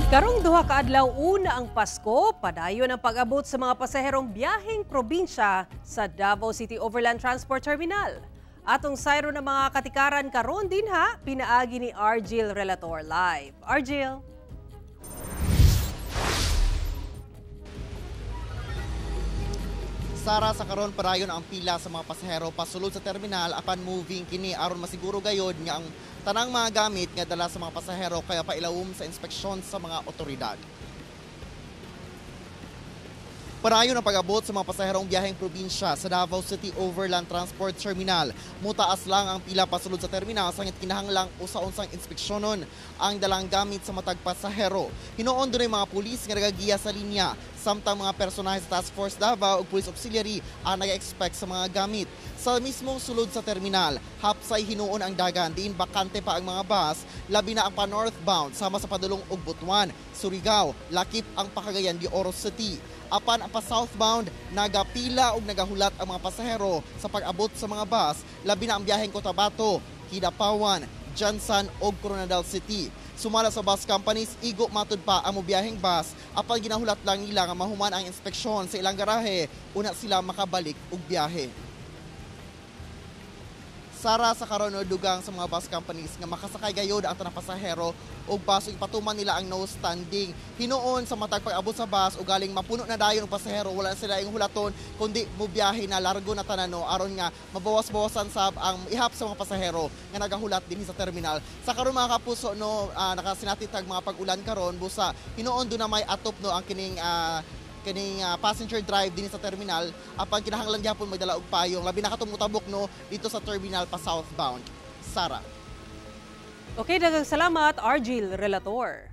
Karong duha ka adlaw una ang Pasko, padayon ang pag-abot sa mga pasaherong biyaheng probinsya sa Davao City Overland Transport Terminal. Atong sayro ng mga katikaran karon din ha, pinaagi ni Argil Relator live. Argil. Sara, sa karon parayon ang pila sa mga pasahero pasulod sa terminal apan moving kini aron masiguro gayod nga ang tanang mga gamit nga dala sa mga pasahero kaya pailawom sa inspeksyon sa mga otoridad. Parayon ang pag-abot sa mga pasaherong biyaheng probinsya sa Davao City Overland Transport Terminal. Mutaas lang ang pila pasulod sa terminal sangit kinahanglang usa-unsang inspeksyonon ang dalang gamit sa matag pasahero. Hinuon doon mga pulis nga nagagiya sa linya, samtang mga personahe sa Task Force Davao ug Police Auxiliary ang nag-expect sa mga gamit. Sa mismong sulod sa terminal, hapsay hinuon ang dagan, diin bakante pa ang mga bus, labi na ang pa-northbound sama sa padulong ug Butuan, Surigao, lakip ang Pakagayan de Oro City. Apan ang pa-southbound, nagapila ug nagahulat ang mga pasahero sa pag-abot sa mga bus, labi na ang biyaheng Cotabato, Kidapawan, Jansan ug Coronadal City. Sumala sa bus companies, igo matud pa ang mobiyaheng bus, apan ginahulat lang nila nga mahuman ang inspeksyon sa ilang garahe, una sila makabalik ug biyahe. Sara, sa karon dugang sa mga bus companies nga makasakay gayod ang tanang pasahero ug bus ipatuman nila ang no standing. Hinuon sa matag pag-abot sa bus ug galing mapuno na dayon ang pasahero, wala sila ing hulaton kundi mobiyahe na largo na tanano aron nga mabawas-bawasan sab ang ihap sa mga pasahero nga nagahulat dinhi sa terminal. Sa karon mga kapuso nakasinatitag mga pag-ulan karon busa hinuon do na may atop ang kining passenger drive din sa terminal apan kinahanglan gyapon magdala og payong labi na katumutabok dito sa terminal pa southbound. Sara. Okay, daghang salamat Argil Relator.